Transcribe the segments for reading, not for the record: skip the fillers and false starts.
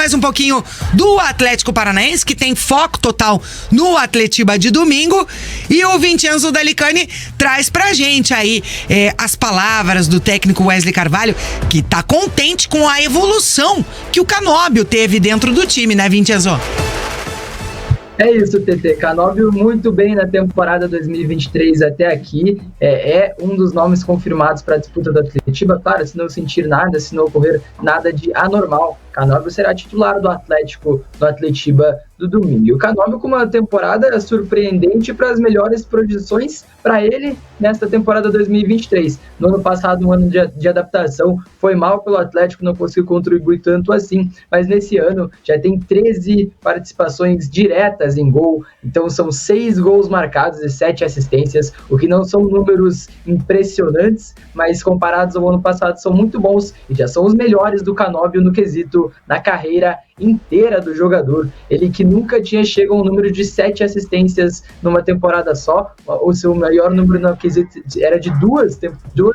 mais um pouquinho do Atlético Paranaense, que tem foco total no Atletiba de domingo. E o Vincenzo Delicani traz pra gente aí as palavras do técnico Wesley Carvalho, que tá contente com a evolução que o Canóbio teve dentro do time, né, Vincenzo? É isso, TT. Canóbio muito bem na temporada 2023 até aqui. É um dos nomes confirmados para a disputa do Atletiba. Claro, se não sentir nada, se não ocorrer nada de anormal, Canóbio será titular do Atletiba do domingo. E o Canóbio com uma temporada surpreendente para as melhores projeções para ele nesta temporada 2023. No ano passado, um ano de adaptação, foi mal pelo Atlético, não conseguiu contribuir tanto assim, mas nesse ano já tem 13 participações diretas em gol, então são 6 gols marcados e 7 assistências, o que não são números impressionantes, mas comparados ao ano passado são muito bons e já são os melhores do Canóbio no quesito na carreira inteira do jogador. Ele que nunca tinha chegado a um número de 7 assistências numa temporada só. O seu maior número no quesito era de duas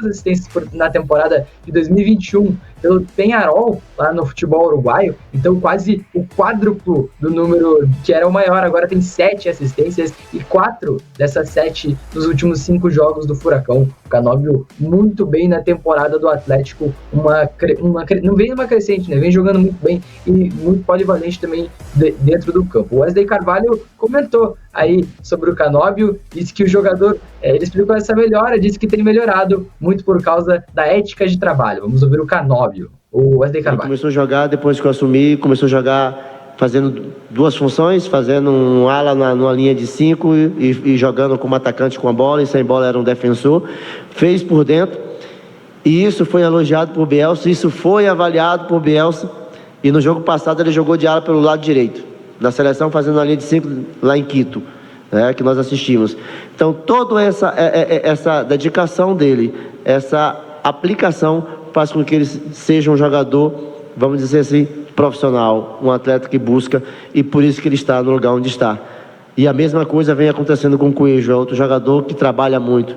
assistências na temporada de 2021 pelo Peñarol, lá no futebol uruguaio. Então quase o quádruplo do número que era o maior. Agora tem 7 assistências e 4 dessas 7 nos últimos 5 jogos do Furacão. O Canóbio muito bem na temporada do Atlético, não vem uma crescente, né? Vem jogando muito bem e muito polivalente também dentro do campo. O Wesley Carvalho comentou aí sobre o Canóbio, disse que o jogador, ele explicou essa melhora, disse que tem melhorado muito por causa da ética de trabalho. Vamos ouvir o Canóbio, o Wesley Carvalho. Ele começou a jogar, depois que eu assumi, começou a jogar fazendo 2 funções, fazendo um ala numa linha de 5 e jogando como atacante com a bola, e sem bola era um defensor, fez por dentro, e isso foi elogiado por Bielsa, isso foi avaliado por Bielsa, e no jogo passado ele jogou de ala pelo lado direito, na seleção fazendo uma linha de 5 lá em Quito, que nós assistimos. Então toda essa dedicação dele, essa aplicação faz com que ele seja um jogador, vamos dizer assim, profissional, um atleta que busca, e por isso que ele está no lugar onde está. E a mesma coisa vem acontecendo com o Coelho, é outro jogador que trabalha muito.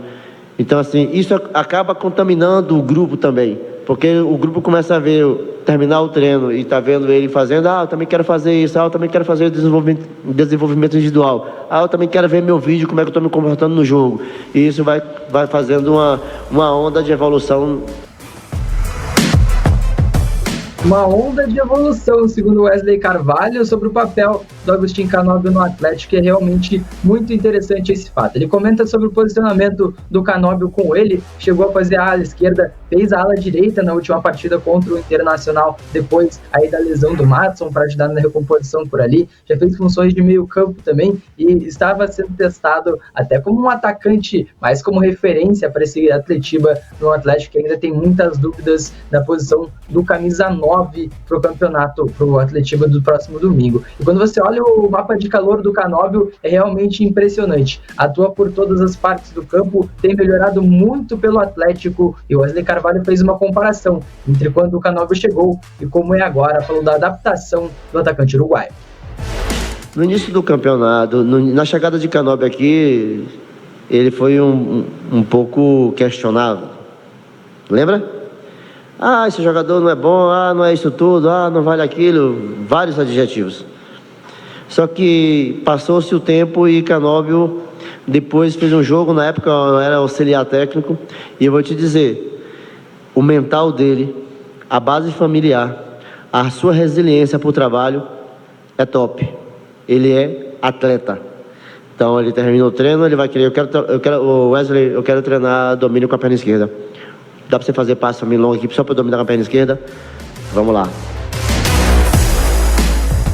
Então assim, isso acaba contaminando o grupo também, porque o grupo começa a ver, terminar o treino e tá vendo ele fazendo, eu também quero fazer isso, eu também quero fazer desenvolvimento individual, eu também quero ver meu vídeo, como é que eu estou me comportando no jogo. E isso vai fazendo uma onda de evolução. Uma onda de evolução, segundo Wesley Carvalho, sobre o papel do Agustín Canóbio no Atlético, que é realmente muito interessante esse fato. Ele comenta sobre o posicionamento do Canóbio com ele, chegou a fazer a ala esquerda, fez a ala direita na última partida contra o Internacional, depois aí da lesão do Maatson, para ajudar na recomposição por ali, já fez funções de meio campo também, e estava sendo testado até como um atacante, mas como referência para esse Atletiba no Atlético, que ainda tem muitas dúvidas na posição do camisa 9 para o campeonato, para o Atletiba do próximo domingo. E quando você olha o mapa de calor do Canóbio, é realmente impressionante. Atua por todas as partes do campo, tem melhorado muito pelo Atlético, e o Wesley Carvalho fez uma comparação entre quando o Canóbio chegou e como é agora, falando da adaptação do atacante uruguaio. No início do campeonato, na chegada de Canóbio aqui, ele foi um pouco questionável. Lembra? Esse jogador não é bom, não é isso tudo, não vale aquilo, vários adjetivos. Só que passou-se o tempo e Canóbio depois fez um jogo, na época eu era auxiliar técnico, e eu vou te dizer, o mental dele, a base familiar, a sua resiliência para o trabalho é top. Ele é atleta. Então ele terminou o treino, ele vai querer, Wesley, eu quero treinar domínio com a perna esquerda. Dá para você fazer passe para mim longo aqui, só para eu dominar com a perna esquerda? Vamos lá.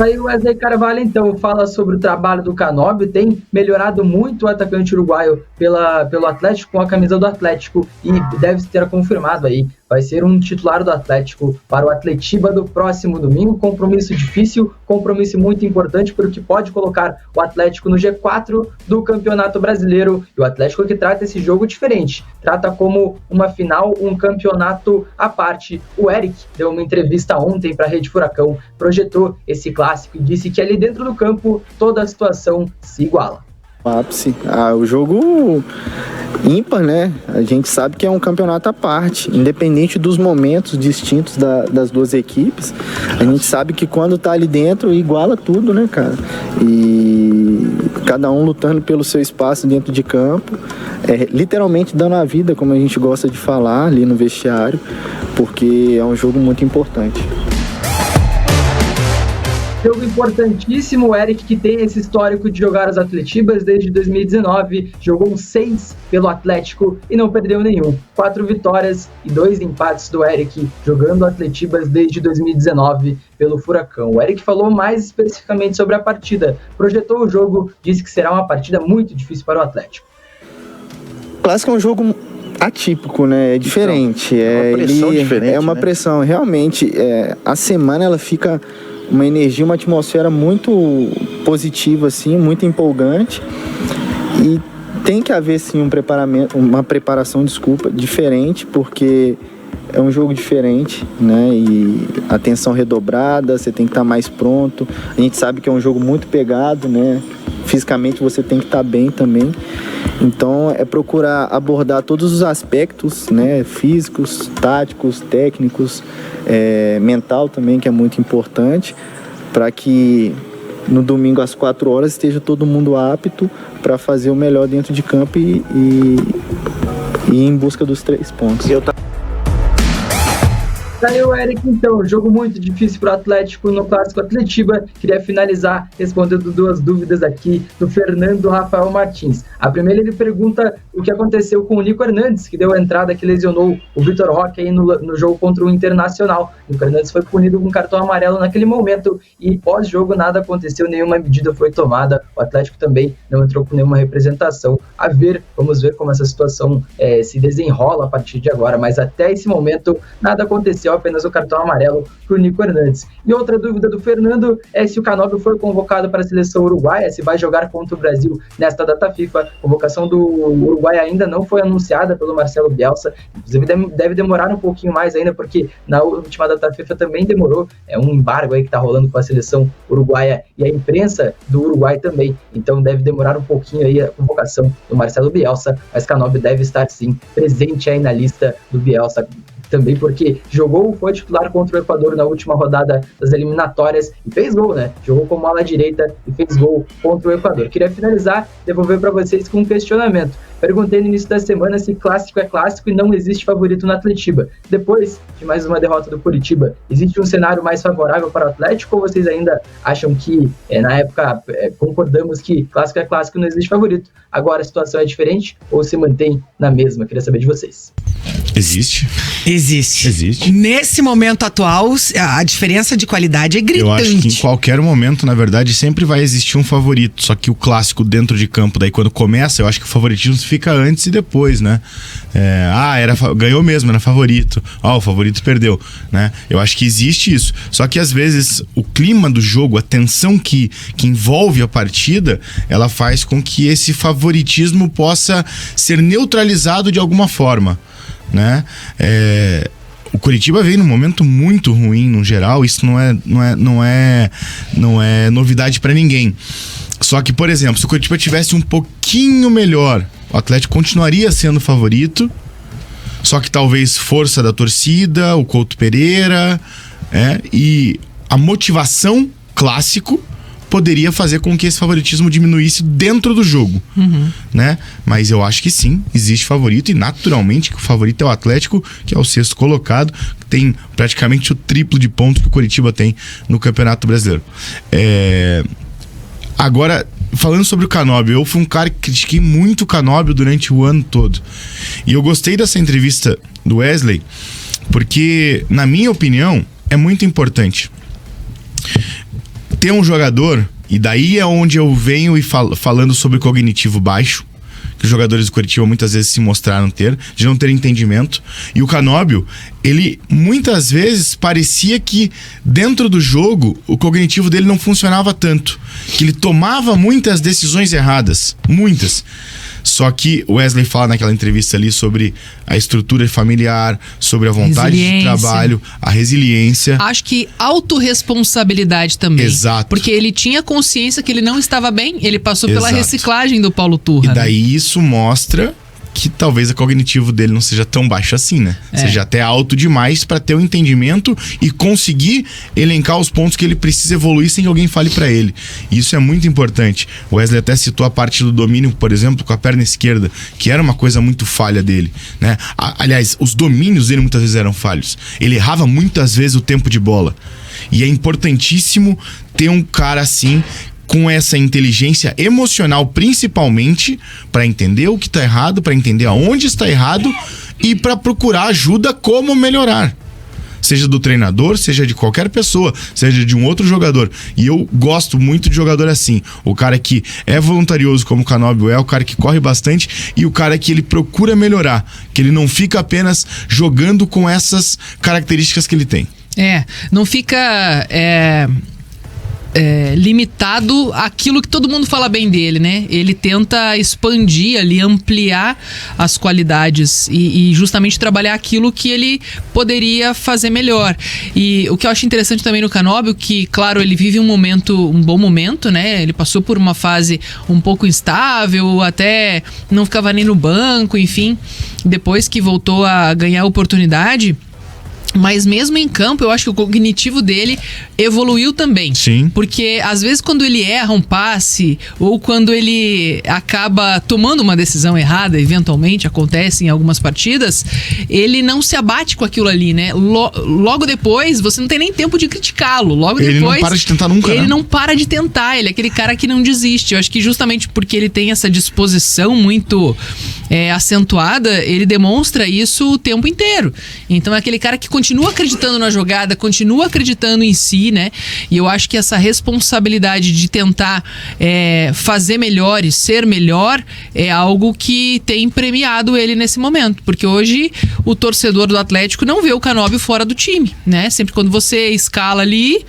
Aí o Wesley Carvalho, então, fala sobre o trabalho do Canóbio, tem melhorado muito o atacante uruguaio pelo Atlético, com a camisa do Atlético, e deve ter confirmado aí, vai ser um titular do Atlético para o Atletiba do próximo domingo. Compromisso difícil, compromisso muito importante, porque pode colocar o Atlético no G4 do Campeonato Brasileiro, e o Atlético que trata esse jogo diferente, trata como uma final, um campeonato à parte. O Eric deu uma entrevista ontem para a Rede Furacão, projetou esse clássico e disse que ali dentro do campo toda a situação se iguala. ápice. O jogo ímpar, né? A gente sabe que é um campeonato à parte, independente dos momentos distintos das duas equipes. A gente sabe que quando tá ali dentro, iguala tudo, né, cara? E cada um lutando pelo seu espaço dentro de campo, literalmente dando a vida, como a gente gosta de falar ali no vestiário, porque é um jogo muito importante. Jogo importantíssimo, o Eric, que tem esse histórico de jogar as Atletibas desde 2019, jogou 6 pelo Atlético e não perdeu nenhum. 4 vitórias e 2 empates do Eric, jogando Atletibas desde 2019 pelo Furacão. O Eric falou mais especificamente sobre a partida, projetou o jogo, disse que será uma partida muito difícil para o Atlético. O Clássico é um jogo atípico, né? É diferente. É uma pressão diferente, é uma pressão, realmente. A semana ela fica uma energia, uma atmosfera muito positiva, assim, muito empolgante. E tem que haver, sim, uma preparação, diferente, porque é um jogo diferente, né? E atenção redobrada, você tem que estar mais pronto. A gente sabe que é um jogo muito pegado, né? Fisicamente você tem que estar bem também. Então é procurar abordar todos os aspectos, né? Físicos, táticos, técnicos, mental também, que é muito importante, para que no domingo às 4 horas esteja todo mundo apto para fazer o melhor dentro de campo e ir em busca dos 3 pontos. Daí o Eric, então, jogo muito difícil para o Atlético no Clássico Atletiba. Queria finalizar respondendo 2 dúvidas aqui do Fernando Rafael Martins. A primeira, ele pergunta o que aconteceu com o Nico Hernandes, que deu a entrada, que lesionou o Vitor Roque aí no jogo contra o Internacional. O Nico Hernandes foi punido com cartão amarelo naquele momento e pós-jogo nada aconteceu, nenhuma medida foi tomada. O Atlético também não entrou com nenhuma representação. Vamos ver como essa situação se desenrola a partir de agora, mas até esse momento nada aconteceu, apenas o cartão amarelo para o Nico Hernandes. E outra dúvida do Fernando é se o Canóbio foi convocado para a seleção uruguaia, se vai jogar contra o Brasil nesta data FIFA. A convocação do Uruguai ainda não foi anunciada pelo Marcelo Bielsa, inclusive deve demorar um pouquinho mais ainda, porque na última data FIFA também demorou, um embargo aí que está rolando com a seleção uruguaia e a imprensa do Uruguai também, então deve demorar um pouquinho aí a convocação do Marcelo Bielsa, mas Canóbio deve estar sim presente aí na lista do Bielsa, também porque foi titular contra o Equador na última rodada das eliminatórias e fez gol, né? Jogou como ala direita e fez gol contra o Equador. Queria finalizar, devolver para vocês com um questionamento. Perguntei no início da semana se clássico é clássico e não existe favorito no Atletiba. Depois de mais uma derrota do Curitiba, existe um cenário mais favorável para o Atlético ou vocês ainda acham que, na época, concordamos que clássico é clássico e não existe favorito? Agora a situação é diferente ou se mantém na mesma? Queria saber de vocês. Existe. Nesse momento atual, a diferença de qualidade é gritante. Eu acho que em qualquer momento, na verdade, sempre vai existir um favorito. Só que o clássico dentro de campo, daí quando começa, eu acho que o favoritismo fica antes e depois, né? Ganhou mesmo, era favorito. O favorito perdeu, né? Eu acho que existe isso. Só que às vezes o clima do jogo, a tensão que envolve a partida, ela faz com que esse favoritismo possa ser neutralizado de alguma forma, né? O Curitiba veio num momento muito ruim no geral, isso não é novidade para ninguém. Só que, por exemplo, se o Curitiba tivesse um pouquinho melhor, o Atlético continuaria sendo favorito, só que talvez força da torcida, o Couto Pereira, e a motivação clássico poderia fazer com que esse favoritismo diminuísse dentro do jogo, né? Mas eu acho que sim, existe favorito e naturalmente que o favorito é o Atlético, que é o 6º colocado, que tem praticamente o triplo de pontos que o Curitiba tem no Campeonato Brasileiro. Agora, falando sobre o Canóbio, eu fui um cara que critiquei muito o Canóbio durante o ano todo. E eu gostei dessa entrevista do Wesley, porque, na minha opinião, é muito importante ter um jogador, e daí é onde eu venho falando sobre cognitivo baixo, que os jogadores do Curitiba muitas vezes se mostraram de não ter entendimento. E o Canóbio, ele muitas vezes parecia que dentro do jogo o cognitivo dele não funcionava tanto, que ele tomava muitas decisões erradas, muitas. Só que o Wesley fala naquela entrevista ali sobre a estrutura familiar, sobre a vontade de trabalho, a resiliência. Acho que autorresponsabilidade também. Exato. Porque ele tinha consciência que ele não estava bem, ele passou pela reciclagem do Paulo Turra. E daí isso mostra que talvez o cognitivo dele não seja tão baixo assim, né? Seja até alto demais para ter o entendimento e conseguir elencar os pontos que ele precisa evoluir sem que alguém fale para ele. Isso é muito importante. O Wesley até citou a parte do domínio, por exemplo, com a perna esquerda, que era uma coisa muito falha dele, né? Aliás, os domínios dele muitas vezes eram falhos. Ele errava muitas vezes o tempo de bola. E é importantíssimo ter um cara assim, com essa inteligência emocional, principalmente, para entender o que está errado, para entender aonde está errado e para procurar ajuda como melhorar. Seja do treinador, seja de qualquer pessoa, seja de um outro jogador. E eu gosto muito de jogador assim. O cara que é voluntarioso, como o Canóbio é, o cara que corre bastante e o cara que ele procura melhorar. Que ele não fica apenas jogando com essas características que ele tem. Não fica... limitado àquilo que todo mundo fala bem dele, né? Ele tenta expandir ali, ampliar as qualidades e justamente trabalhar aquilo que ele poderia fazer melhor. E o que eu acho interessante também no Canóbio, que, claro, ele vive um bom momento, né? Ele passou por uma fase um pouco instável, até não ficava nem no banco, enfim. Depois que voltou a ganhar oportunidade... Mas mesmo em campo, eu acho que o cognitivo dele evoluiu também. Sim. Porque às vezes quando ele erra um passe ou quando ele acaba tomando uma decisão errada, eventualmente acontece em algumas partidas, ele não se abate com aquilo ali, né? Logo depois, você não tem nem tempo de criticá-lo. Logo ele depois... não para de tentar nunca, Ele né? não para de tentar, ele é aquele cara que não desiste. Eu acho que justamente porque ele tem essa disposição muito acentuada, ele demonstra isso o tempo inteiro. Então é aquele cara que continua acreditando na jogada, continua acreditando em si, né? E eu acho que essa responsabilidade de tentar fazer melhor e ser melhor é algo que tem premiado ele nesse momento. Porque hoje o torcedor do Atlético não vê o Canóbio fora do time, né? Sempre quando você escala ali,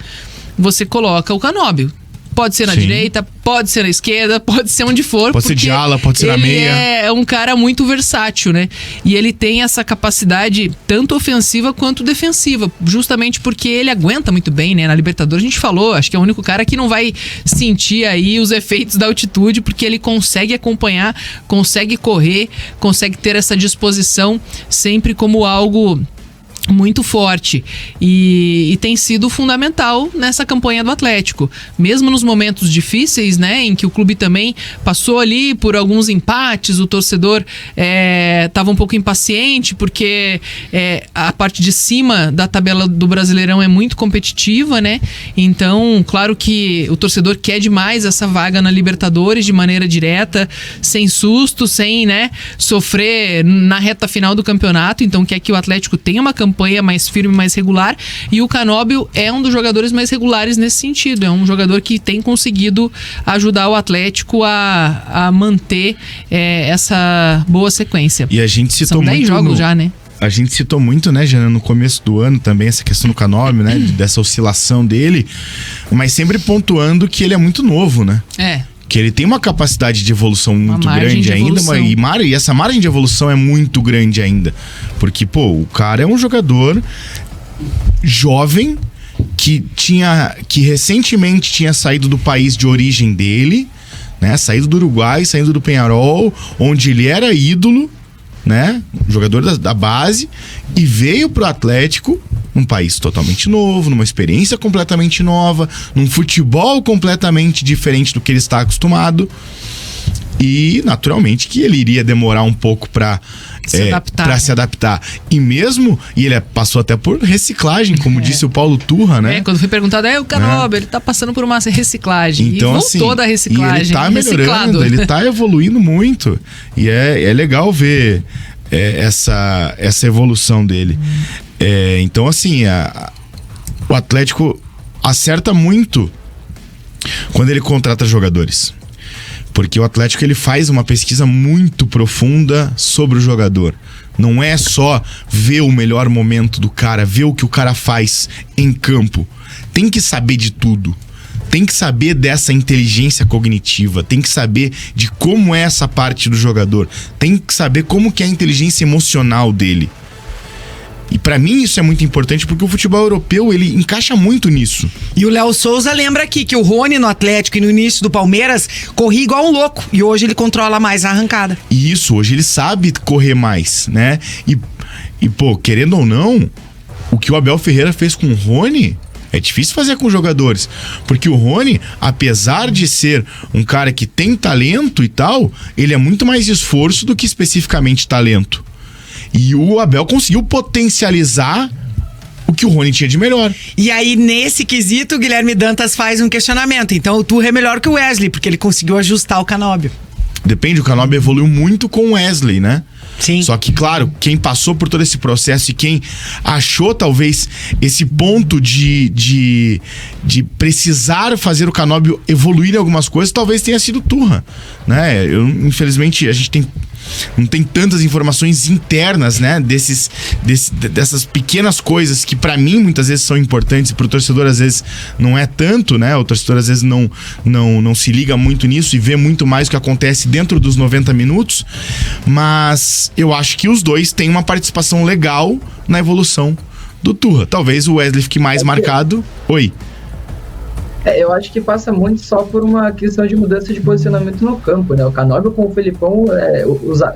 você coloca o Canóbio. Pode ser na direita, pode ser na esquerda, pode ser onde for. Pode ser de ala, pode ser na meia. É um cara muito versátil, né? E ele tem essa capacidade tanto ofensiva quanto defensiva, justamente porque ele aguenta muito bem, né? Na Libertadores a gente falou, acho que é o único cara que não vai sentir aí os efeitos da altitude, porque ele consegue acompanhar, consegue correr, consegue ter essa disposição sempre como algo muito forte e tem sido fundamental nessa campanha do Atlético, mesmo nos momentos difíceis, né, em que o clube também passou ali por alguns empates, o torcedor estava um pouco impaciente porque a parte de cima da tabela do Brasileirão é muito competitiva, né, então claro que o torcedor quer demais essa vaga na Libertadores de maneira direta, sem susto, sem, né, sofrer na reta final do campeonato, então quer que o Atlético tenha uma campanha mais firme, mais regular, e o Canóbio é um dos jogadores mais regulares nesse sentido, é um jogador que tem conseguido ajudar o Atlético a manter essa boa sequência. E a gente citou São 10 muito jogos já, né? A gente citou muito, né, Jana, no começo do ano também essa questão do Canóbio, né, dessa oscilação dele, mas sempre pontuando que ele é muito novo, né? Que ele tem uma capacidade de evolução muito grande ainda, e essa margem de evolução é muito grande ainda. Porque, o cara é um jogador jovem que recentemente tinha saído do país de origem dele, né? Saído do Uruguai, saído do Peñarol, onde ele era ídolo, né? Jogador da base, e veio pro Atlético, num país totalmente novo, numa experiência completamente nova, num futebol completamente diferente do que ele está acostumado. E, naturalmente, que ele iria demorar um pouco para se adaptar. E ele passou até por reciclagem, como disse o Paulo Turra, né? Quando foi perguntado, o Canóbio, ele tá passando por uma reciclagem. Então, e voltou da reciclagem. E ele tá melhorando, ele tá evoluindo muito. E é legal ver essa evolução dele. Então, assim, o Atlético acerta muito quando ele contrata jogadores. Porque o Atlético ele faz uma pesquisa muito profunda sobre o jogador. Não é só ver o melhor momento do cara, ver o que o cara faz em campo. Tem que saber de tudo. tem que saber dessa inteligência cognitiva, tem que saber de como é essa parte do jogador, tem que saber como que é a inteligência emocional dele. E pra mim isso é muito importante porque o futebol europeu, ele encaixa muito nisso. E o Léo Souza lembra aqui que o Rony no Atlético e no início do Palmeiras corria igual um louco. E hoje ele controla mais a arrancada. E isso, hoje ele sabe correr mais, né? E pô, querendo ou não, o que o Abel Ferreira fez com o Rony é difícil fazer com jogadores. Porque o Rony, apesar de ser um cara que tem talento e tal, ele é muito mais esforço do que especificamente talento. E o Abel conseguiu potencializar o que o Rony tinha de melhor. E aí, nesse quesito, o Guilherme Dantas faz um questionamento. Então, o Turra é melhor que o Wesley, porque ele conseguiu ajustar o Canóbio. Depende, o Canóbio evoluiu muito com o Wesley, né? Sim. Só que, claro, quem passou por todo esse processo e quem achou, talvez, esse ponto de precisar fazer o Canóbio evoluir em algumas coisas, talvez tenha sido o Turra, né? Infelizmente, a gente não tem tantas informações internas, né, dessas pequenas coisas que pra mim muitas vezes são importantes e pro torcedor às vezes não é tanto, né? O torcedor às vezes não se liga muito nisso e vê muito mais o que acontece dentro dos 90 minutos, mas eu acho que os dois têm uma participação legal na evolução do Turra. Talvez o Wesley fique mais marcado. Oi. Eu acho que passa muito só por uma questão de mudança de posicionamento no campo, né? O Canóbio com o Felipão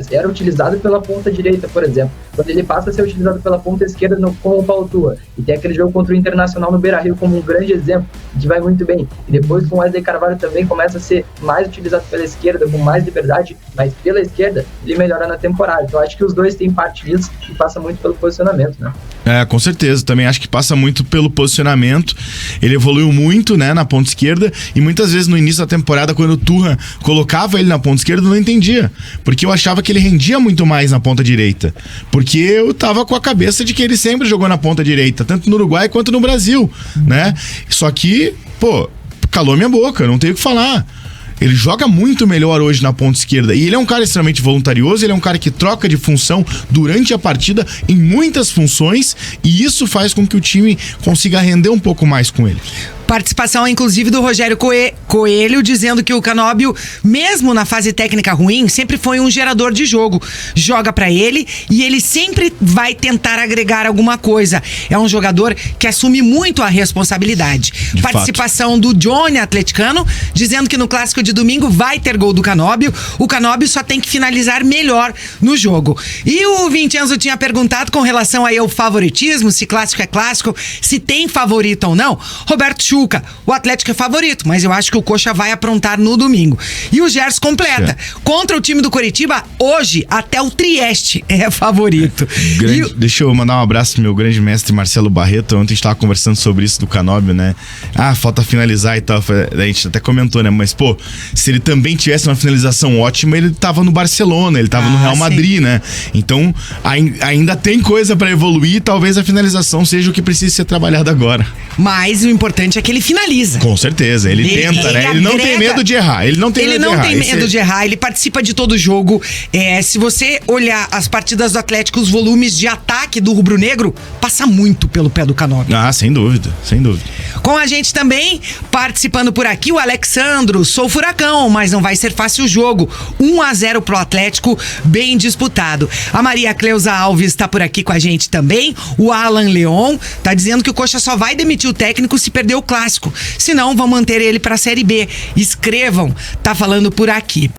era utilizado pela ponta direita, por exemplo. Quando ele passa a ser utilizado pela ponta esquerda como o Paulo Turra. E tem aquele jogo contra o Internacional no Beira-Rio como um grande exemplo, que vai muito bem. E depois com o Wesley Carvalho também começa a ser mais utilizado pela esquerda, com mais liberdade, mas pela esquerda ele melhora na temporada. Então acho que os dois têm parte disso e passa muito pelo posicionamento, né? Com certeza. Também acho que passa muito pelo posicionamento. Ele evoluiu muito, né, na ponta esquerda, e muitas vezes no início da temporada, quando o Turra colocava ele na ponta esquerda, eu não entendia, porque eu achava que ele rendia muito mais na ponta direita, porque eu tava com a cabeça de que ele sempre jogou na ponta direita, tanto no Uruguai quanto no Brasil, né? Só que, pô, calou minha boca, não tenho o que falar. Ele joga muito melhor hoje na ponta esquerda. E ele é um cara extremamente voluntarioso, ele é um cara que troca de função durante a partida em muitas funções, e isso faz com que o time consiga render um pouco mais com ele. Participação, inclusive, do Rogério Coelho, dizendo que o Canóbio, mesmo na fase técnica ruim, sempre foi um gerador de jogo. Joga pra ele e ele sempre vai tentar agregar alguma coisa. É um jogador que assume muito a responsabilidade. De Participação fato. do Johnny atleticano, dizendo que no clássico de domingo vai ter gol do Canóbio. O Canóbio só tem que finalizar melhor no jogo. E o Vincenzo tinha perguntado com relação aí ao favoritismo, se clássico é clássico, se tem favorito ou não. Roberto Chuca, o Atlético é favorito, mas eu acho que o Coxa vai aprontar no domingo. E o Gerson completa. Contra o time do Coritiba, hoje, até o Trieste é favorito. Deixa eu mandar um abraço pro meu grande mestre Marcelo Barreto. Ontem a gente tava conversando sobre isso do Canóbio, né? Falta finalizar e tal. A gente até comentou, né? Mas, pô, se ele também tivesse uma finalização ótima, ele tava no Barcelona, ele tava no Real Madrid, né? Então, ainda tem coisa pra evoluir, talvez a finalização seja o que precisa ser trabalhado agora. Mas o importante é que ele finaliza. Com certeza, ele tenta, né? Ele não tem medo de errar. Ele não tem medo de errar, ele participa de todo jogo. Se você olhar as partidas do Atlético, os volumes de ataque do rubro-negro, passa muito pelo pé do Canóbio. Sem dúvida, sem dúvida. Com a gente também, participando por aqui, o Alexandro. Sou furacão, mas não vai ser fácil o jogo. 1-0 pro Atlético, bem disputado. A Maria Cleusa Alves tá por aqui com a gente também. O Alan Leon tá dizendo que o Coxa só vai demitir o técnico se perder o clássico. Senão, vão manter ele pra Série B. Escrevam, tá falando por aqui.